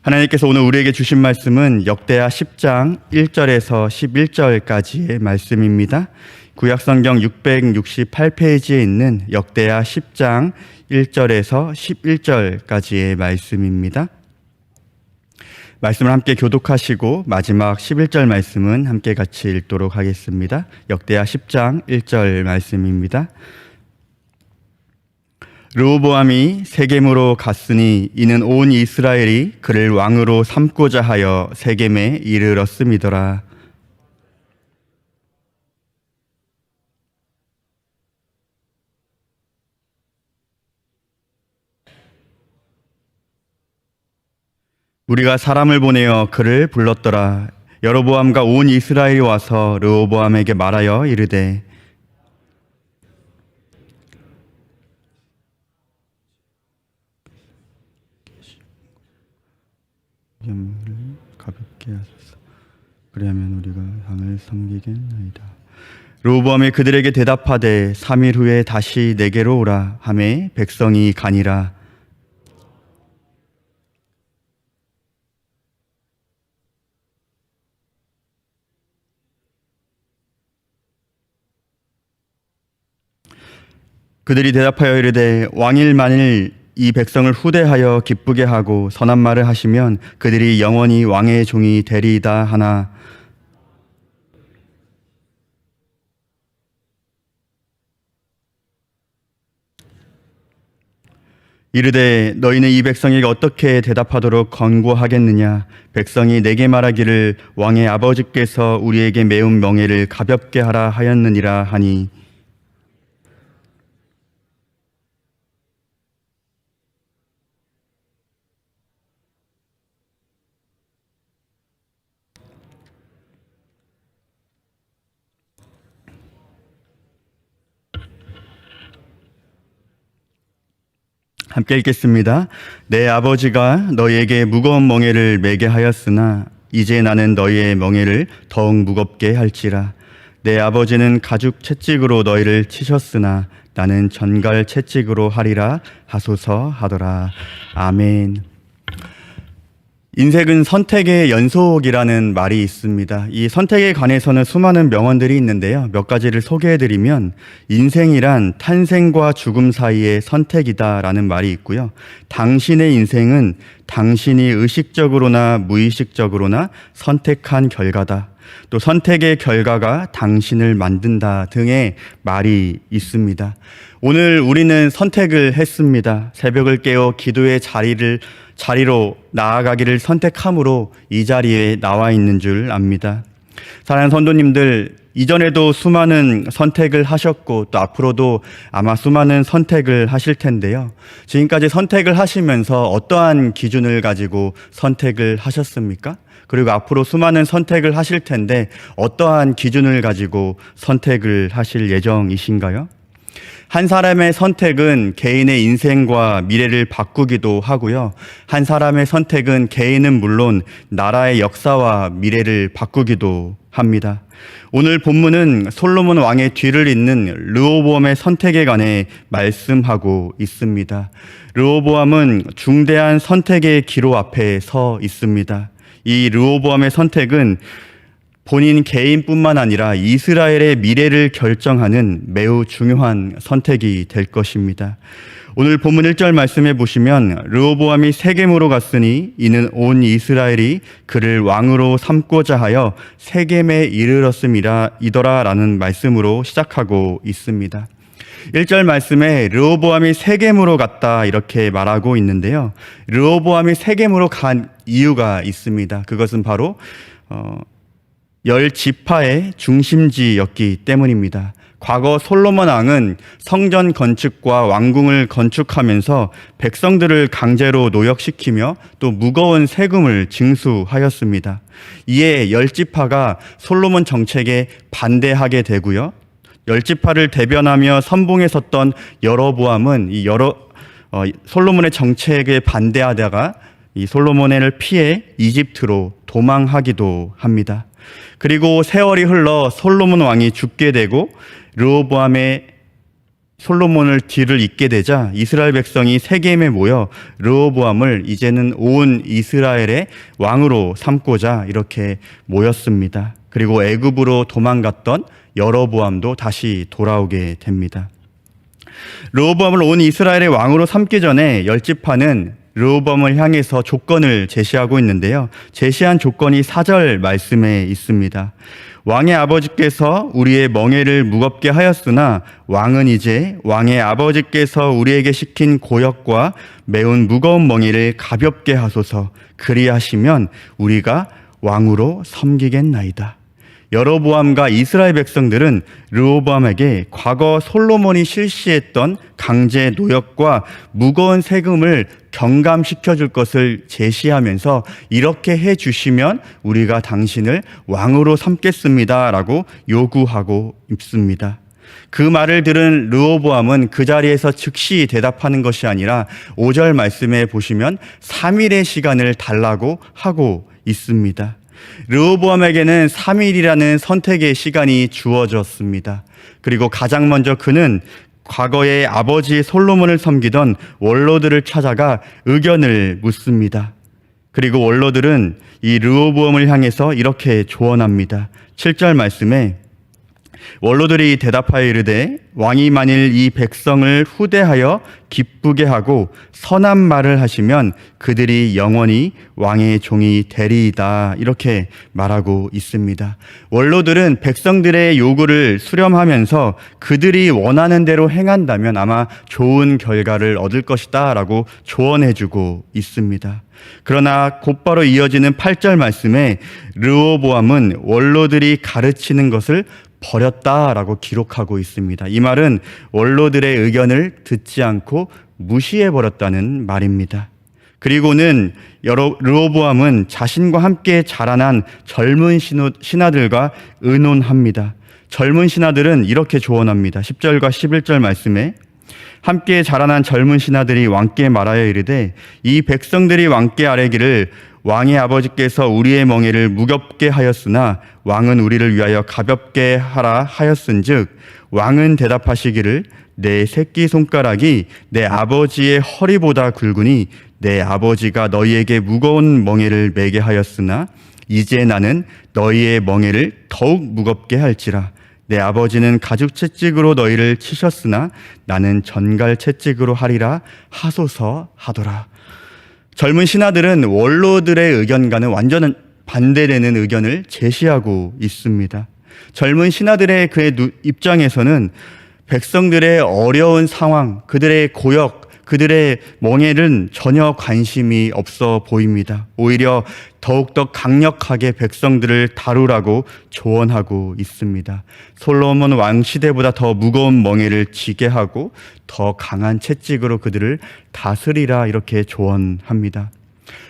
하나님께서 오늘 우리에게 주신 말씀은 역대하 10장 1절에서 11절까지의 말씀입니다. 구약성경 668페이지에 있는 역대하 10장 1절에서 11절까지의 말씀입니다. 말씀을 함께 교독하시고 마지막 11절 말씀은 함께 같이 읽도록 하겠습니다. 역대하 10장 1절 말씀입니다. 르호보암이 세겜으로 갔으니 이는 온 이스라엘이 그를 왕으로 삼고자 하여 세겜에 이르렀음이더라. 우리가 사람을 보내어 그를 불렀더라. 여로보암과 온 이스라엘이 와서 르호보암에게 말하여 이르되 가볍게 하소서. 그리하면 우리가 당을 섬기겠나이다. 르호보암이 그들에게 대답하되 3일 후에 다시 내게로 오라 하매 백성이 가니라. 그들이 대답하여 이르되 왕일 만일 이 백성을 후대하여 기쁘게 하고 선한 말을 하시면 그들이 영원히 왕의 종이 되리이다 하나. 이르되 너희는 이 백성에게 어떻게 대답하도록 권고하겠느냐. 백성이 내게 말하기를 왕의 아버지께서 우리에게 매운 명예를 가볍게 하라 하였느니라 하니. 함께 읽겠습니다. 내 아버지가 너희에게 무거운 멍에를 매게 하였으나 이제 나는 너희의 멍에를 더욱 무겁게 할지라. 내 아버지는 가죽 채찍으로 너희를 치셨으나 나는 전갈 채찍으로 하리라 하소서 하더라. 아멘. 인생은 선택의 연속이라는 말이 있습니다. 이 선택에 관해서는 수많은 명언들이 있는데요. 몇 가지를 소개해드리면 인생이란 탄생과 죽음 사이의 선택이다라는 말이 있고요. 당신의 인생은 당신이 의식적으로나 무의식적으로나 선택한 결과다. 또 선택의 결과가 당신을 만든다 등의 말이 있습니다. 오늘 우리는 선택을 했습니다. 새벽을 깨어 기도의 자리로 나아가기를 선택함으로 이 자리에 나와 있는 줄 압니다. 사랑하는 성도님들, 이전에도 수많은 선택을 하셨고 또 앞으로도 아마 수많은 선택을 하실 텐데요. 지금까지 선택을 하시면서 어떠한 기준을 가지고 선택을 하셨습니까? 그리고 앞으로 수많은 선택을 하실 텐데 어떠한 기준을 가지고 선택을 하실 예정이신가요? 한 사람의 선택은 개인의 인생과 미래를 바꾸기도 하고요. 한 사람의 선택은 개인은 물론 나라의 역사와 미래를 바꾸기도 합니다. 오늘 본문은 솔로몬 왕의 뒤를 잇는 르호보암의 선택에 관해 말씀하고 있습니다. 르호보암은 중대한 선택의 기로 앞에 서 있습니다. 이 르호보암의 선택은 본인 개인뿐만 아니라 이스라엘의 미래를 결정하는 매우 중요한 선택이 될 것입니다. 오늘 본문 1절 말씀해 보시면 르호보암이 세겜으로 갔으니 이는 온 이스라엘이 그를 왕으로 삼고자 하여 세겜에 이르렀음이더라 라는 말씀으로 시작하고 있습니다. 1절 말씀에 르호보암이 세겜으로 갔다 이렇게 말하고 있는데요. 르호보암이 세겜으로 간 이유가 있습니다. 그것은 바로 10지파의 중심지였기 때문입니다. 과거 솔로몬 왕은 성전 건축과 왕궁을 건축하면서 백성들을 강제로 노역시키며 또 무거운 세금을 징수하였습니다. 이에 10지파가 솔로몬 정책에 반대하게 되고요. 10지파를 대변하며 선봉에 섰던 여로보암은 솔로몬의 정책에 반대하다가 이 솔로몬을 피해 이집트로 도망하기도 합니다. 그리고 세월이 흘러 솔로몬 왕이 죽게 되고 르호보암의 솔로몬을 뒤를 잇게 되자 이스라엘 백성이 세겜에 모여 르호보암을 이제는 온 이스라엘의 왕으로 삼고자 이렇게 모였습니다. 그리고 애굽으로 도망갔던 여로보암도 다시 돌아오게 됩니다. 르호보암을 온 이스라엘의 왕으로 삼기 전에 열 지파는 르호보암을 향해서 조건을 제시하고 있는데요. 제시한 조건이 4절 말씀에 있습니다. 왕의 아버지께서 우리의 멍에를 무겁게 하였으나 왕은 이제 왕의 아버지께서 우리에게 시킨 고역과 매운 무거운 멍에를 가볍게 하소서. 그리하시면 우리가 왕으로 섬기겠나이다. 여로보암과 이스라엘 백성들은 르호보암에게 과거 솔로몬이 실시했던 강제 노역과 무거운 세금을 경감시켜 줄 것을 제시하면서 이렇게 해 주시면 우리가 당신을 왕으로 삼겠습니다 라고 요구하고 있습니다. 그 말을 들은 르호보암은 그 자리에서 즉시 대답하는 것이 아니라 5절 말씀에 보시면 3일의 시간을 달라고 하고 있습니다. 르호보암에게는 3일이라는 선택의 시간이 주어졌습니다. 그리고 가장 먼저 그는 과거에 아버지 솔로몬을 섬기던 원로들을 찾아가 의견을 묻습니다. 그리고 원로들은 이 르호보암을 향해서 이렇게 조언합니다. 7절 말씀에 원로들이 대답하여 이르되 왕이 만일 이 백성을 후대하여 기쁘게 하고 선한 말을 하시면 그들이 영원히 왕의 종이 되리이다 이렇게 말하고 있습니다. 원로들은 백성들의 요구를 수렴하면서 그들이 원하는 대로 행한다면 아마 좋은 결과를 얻을 것이다 라고 조언해주고 있습니다. 그러나 곧바로 이어지는 8절 말씀에 르호보암은 원로들이 가르치는 것을 버렸다라고 기록하고 있습니다. 이 말은 원로들의 의견을 듣지 않고 무시해버렸다는 말입니다. 그리고는 르호보암은 자신과 함께 자라난 젊은 신하들과 의논합니다. 젊은 신하들은 이렇게 조언합니다. 10절과 11절 말씀에 함께 자라난 젊은 신하들이 왕께 말하여 이르되 이 백성들이 왕께 아뢰기를 왕의 아버지께서 우리의 멍에를 무겁게 하였으나 왕은 우리를 위하여 가볍게 하라 하였은즉 왕은 대답하시기를 내 새끼손가락이 내 아버지의 허리보다 굵으니 내 아버지가 너희에게 무거운 멍에를 매게 하였으나 이제 나는 너희의 멍에를 더욱 무겁게 할지라. 내 아버지는 가죽 채찍으로 너희를 치셨으나 나는 전갈 채찍으로 하리라 하소서 하더라. 젊은 신하들은 원로들의 의견과는 완전 반대되는 의견을 제시하고 있습니다. 젊은 신하들의 그의 입장에서는 백성들의 어려운 상황, 그들의 고역, 그들의 멍에는 전혀 관심이 없어 보입니다. 오히려 더욱더 강력하게 백성들을 다루라고 조언하고 있습니다. 솔로몬 왕 시대보다 더 무거운 멍에를 쥐게 하고 더 강한 채찍으로 그들을 다스리라 이렇게 조언합니다.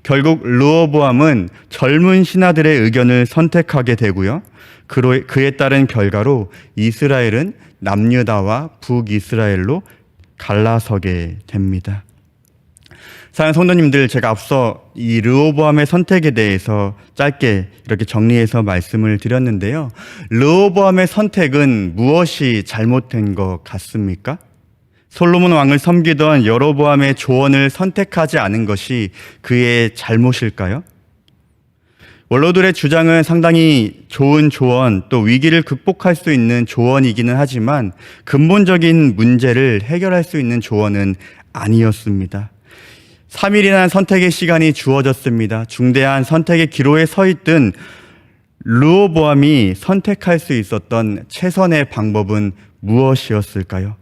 결국 르호보암은 젊은 신하들의 의견을 선택하게 되고요. 그에 따른 결과로 이스라엘은 남유다와 북이스라엘로 갈라서게 됩니다. 사랑하는 성도님들, 제가 앞서 이 르호보암의 선택에 대해서 짧게 이렇게 정리해서 말씀을 드렸는데요. 르호보암의 선택은 무엇이 잘못된 것 같습니까? 솔로몬 왕을 섬기던 여로보암의 조언을 선택하지 않은 것이 그의 잘못일까요? 원로들의 주장은 상당히 좋은 조언, 또 위기를 극복할 수 있는 조언이기는 하지만 근본적인 문제를 해결할 수 있는 조언은 아니었습니다. 3일이라는 선택의 시간이 주어졌습니다. 중대한 선택의 기로에 서 있던 르호보암이 선택할 수 있었던 최선의 방법은 무엇이었을까요?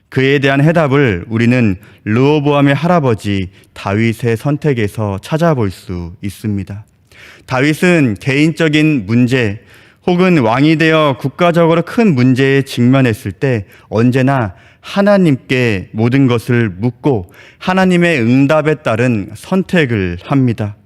그에 대한 해답을 우리는 르호보암의 할아버지 다윗의 선택에서 찾아볼 수 있습니다. 다윗은 개인적인 문제 혹은 왕이 되어 국가적으로 큰 문제에 직면했을 때 언제나 하나님께 모든 것을 묻고 하나님의 응답에 따른 선택을 합니다.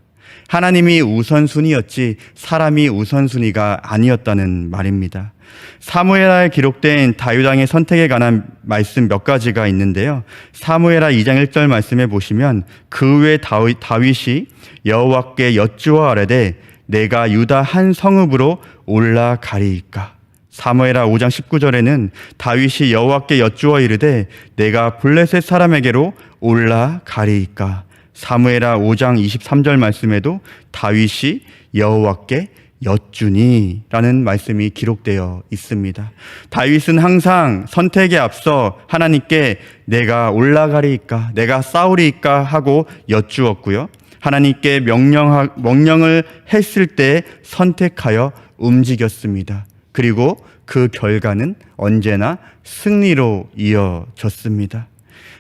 하나님이 우선순위였지 사람이 우선순위가 아니었다는 말입니다. 사무엘하에 기록된 다윗 왕의 선택에 관한 말씀 몇 가지가 있는데요. 사무엘하 2장 1절 말씀에 보시면 그 후에 다윗이 여호와께 여쭈어 아뢰되 내가 유다 한 성읍으로 올라가리이까. 사무엘하 5장 19절에는 다윗이 여호와께 여쭈어 이르되 내가 블레셋 사람에게로 올라가리이까. 사무엘하 5장 23절 말씀에도 다윗이 여호와께 여쭈니 라는 말씀이 기록되어 있습니다. 다윗은 항상 선택에 앞서 하나님께 내가 올라가리이까, 내가 싸우리이까 하고 여쭈었고요. 하나님께 명령을 했을 때 선택하여 움직였습니다. 그리고 그 결과는 언제나 승리로 이어졌습니다.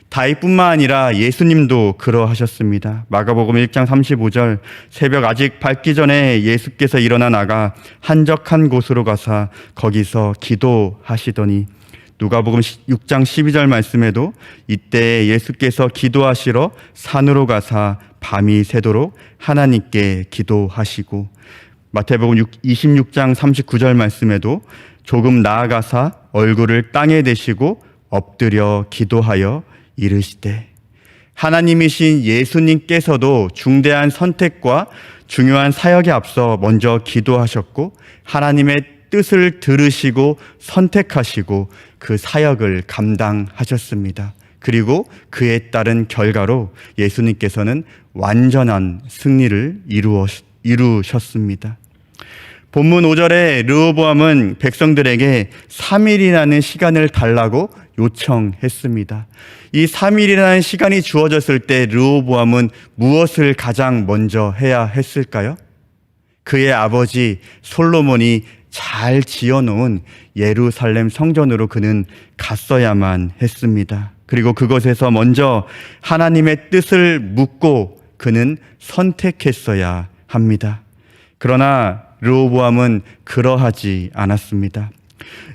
다윗뿐만 아니라 예수님도 그러하셨습니다. 마가복음 1장 35절 새벽 아직 밝기 전에 예수께서 일어나 나가 한적한 곳으로 가사 거기서 기도하시더니, 누가복음 6장 12절 말씀에도 이때 예수께서 기도하시러 산으로 가사 밤이 새도록 하나님께 기도하시고, 마태복음 26장 39절 말씀에도 조금 나아가사 얼굴을 땅에 대시고 엎드려 기도하여 이르시되, 하나님이신 예수님께서도 중대한 선택과 중요한 사역에 앞서 먼저 기도하셨고 하나님의 뜻을 들으시고 선택하시고 그 사역을 감당하셨습니다. 그리고 그에 따른 결과로 예수님께서는 완전한 승리를 이루셨습니다. 본문 5절에 르호보암은 백성들에게 3일이라는 시간을 달라고 요청했습니다. 이 3일이라는 시간이 주어졌을 때 르호보암은 무엇을 가장 먼저 해야 했을까요? 그의 아버지 솔로몬이 잘 지어놓은 예루살렘 성전으로 그는 갔어야만 했습니다. 그리고 그것에서 먼저 하나님의 뜻을 묻고 그는 선택했어야 합니다. 그러나 르호보암은 그러하지 않았습니다.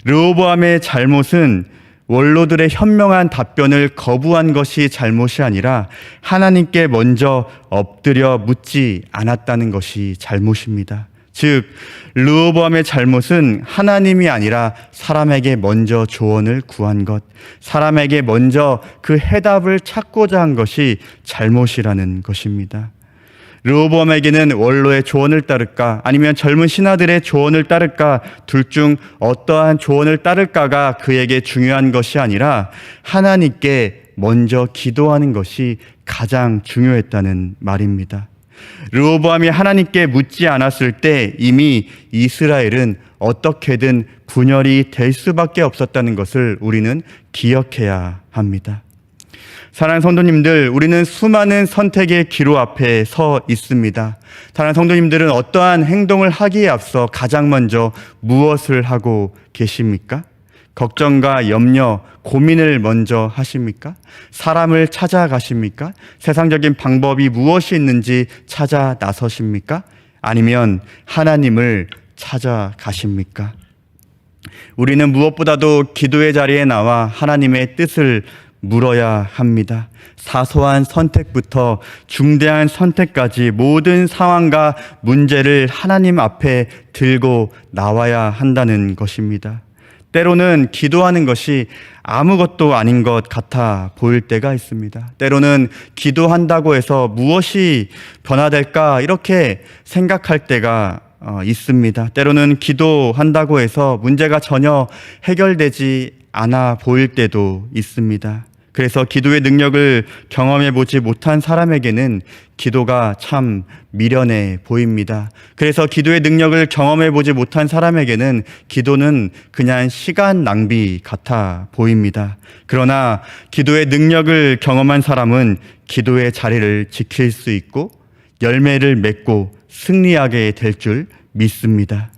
르호보암의 잘못은 원로들의 현명한 답변을 거부한 것이 잘못이 아니라 하나님께 먼저 엎드려 묻지 않았다는 것이 잘못입니다. 즉, 르호보암의 잘못은 하나님이 아니라 사람에게 먼저 조언을 구한 것, 사람에게 먼저 그 해답을 찾고자 한 것이 잘못이라는 것입니다. 르호보암에게는 원로의 조언을 따를까 아니면 젊은 신하들의 조언을 따를까, 둘 중 어떠한 조언을 따를까가 그에게 중요한 것이 아니라 하나님께 먼저 기도하는 것이 가장 중요했다는 말입니다. 르호보암이 하나님께 묻지 않았을 때 이미 이스라엘은 어떻게든 분열이 될 수밖에 없었다는 것을 우리는 기억해야 합니다. 사랑하는 성도님들, 우리는 수많은 선택의 기로 앞에 서 있습니다. 다른 성도님들은 어떠한 행동을 하기에 앞서 가장 먼저 무엇을 하고 계십니까? 걱정과 염려, 고민을 먼저 하십니까? 사람을 찾아가십니까? 세상적인 방법이 무엇이 있는지 찾아 나서십니까? 아니면 하나님을 찾아가십니까? 우리는 무엇보다도 기도의 자리에 나와 하나님의 뜻을 물어야 합니다. 사소한 선택부터 중대한 선택까지 모든 상황과 문제를 하나님 앞에 들고 나와야 한다는 것입니다. 때로는 기도하는 것이 아무것도 아닌 것 같아 보일 때가 있습니다. 때로는 기도한다고 해서 무엇이 변화될까 이렇게 생각할 때가 있습니다. 때로는 기도한다고 해서 문제가 전혀 해결되지 않아 보일 때도 있습니다. 그래서 기도의 능력을 경험해 보지 못한 사람에게는 기도가 참 미련해 보입니다. 그래서 기도의 능력을 경험해 보지 못한 사람에게는 기도는 그냥 시간 낭비 같아 보입니다. 그러나 기도의 능력을 경험한 사람은 기도의 자리를 지킬 수 있고 열매를 맺고 승리하게 될 줄 믿습니다.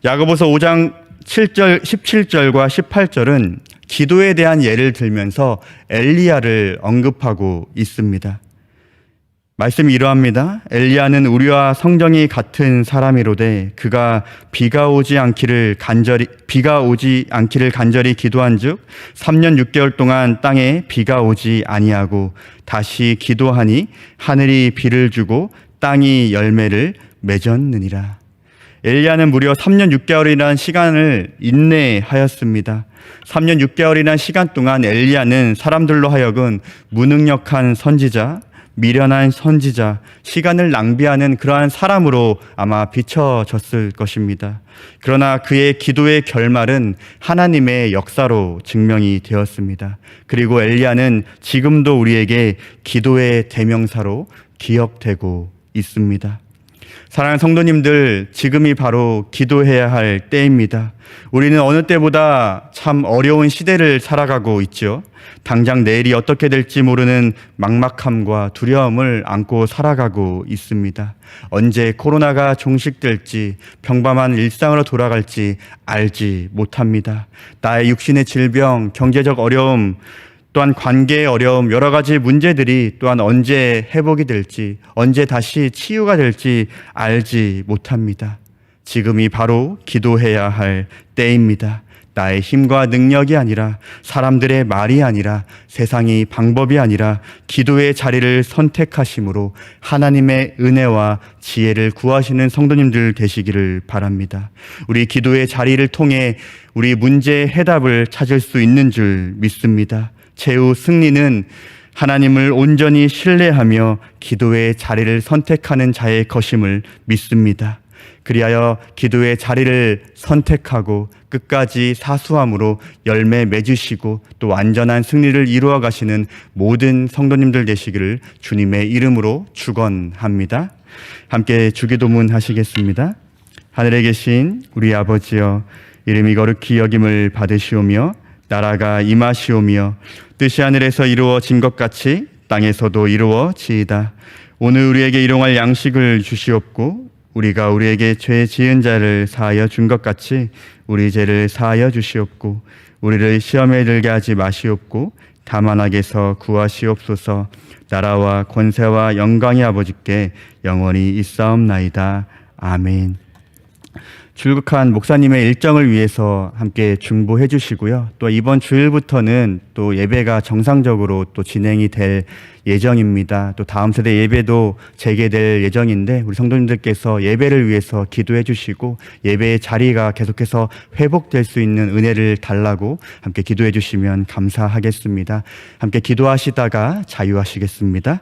야고보서 5장 17절과 18절은 기도에 대한 예를 들면서 엘리야를 언급하고 있습니다. 말씀이 이러합니다. 엘리야는 우리와 성정이 같은 사람이로되 그가 비가 오지 않기를 간절히 기도한즉 3년 6개월 동안 땅에 비가 오지 아니하고 다시 기도하니 하늘이 비를 주고 땅이 열매를 맺었느니라. 엘리야는 무려 3년 6개월이라는 시간을 인내하였습니다. 3년 6개월이라는 시간 동안 엘리야는 사람들로 하여금 무능력한 선지자, 미련한 선지자, 시간을 낭비하는 그러한 사람으로 아마 비춰졌을 것입니다. 그러나 그의 기도의 결말은 하나님의 역사로 증명이 되었습니다. 그리고 엘리야는 지금도 우리에게 기도의 대명사로 기억되고 있습니다. 사랑하는 성도님들, 지금이 바로 기도해야 할 때입니다. 우리는 어느 때보다 참 어려운 시대를 살아가고 있죠. 당장 내일이 어떻게 될지 모르는 막막함과 두려움을 안고 살아가고 있습니다. 언제 코로나가 종식될지, 평범한 일상으로 돌아갈지 알지 못합니다. 나의 육신의 질병, 경제적 어려움, 또한 관계의 어려움, 여러 가지 문제들이 또한 언제 회복이 될지, 언제 다시 치유가 될지 알지 못합니다. 지금이 바로 기도해야 할 때입니다. 나의 힘과 능력이 아니라, 사람들의 말이 아니라, 세상의 방법이 아니라 기도의 자리를 선택하심으로 하나님의 은혜와 지혜를 구하시는 성도님들 되시기를 바랍니다. 우리 기도의 자리를 통해 우리 문제의 해답을 찾을 수 있는 줄 믿습니다. 최후 승리는 하나님을 온전히 신뢰하며 기도의 자리를 선택하는 자의 것임을 믿습니다. 그리하여 기도의 자리를 선택하고 끝까지 사수함으로 열매 맺으시고 또 완전한 승리를 이루어 가시는 모든 성도님들 되시기를 주님의 이름으로 축원합니다. 함께 주기도문 하시겠습니다. 하늘에 계신 우리 아버지여, 이름이 거룩히 여김을 받으시오며 나라가 임하시오며 뜻이 하늘에서 이루어진 것 같이 땅에서도 이루어지이다. 오늘 우리에게 일용할 양식을 주시옵고 우리가 우리에게 죄 지은 자를 사하여 준 것 같이 우리 죄를 사하여 주시옵고 우리를 시험에 들게 하지 마시옵고 다만 악에서 구하시옵소서. 나라와 권세와 영광이 아버지께 영원히 있사옵나이다. 아멘. 출국한 목사님의 일정을 위해서 함께 중보해 주시고요. 또 이번 주일부터는 또 예배가 정상적으로 또 진행이 될 예정입니다. 또 다음 세대 예배도 재개될 예정인데 우리 성도님들께서 예배를 위해서 기도해 주시고 예배의 자리가 계속해서 회복될 수 있는 은혜를 달라고 함께 기도해 주시면 감사하겠습니다. 함께 기도하시다가 자유하시겠습니다.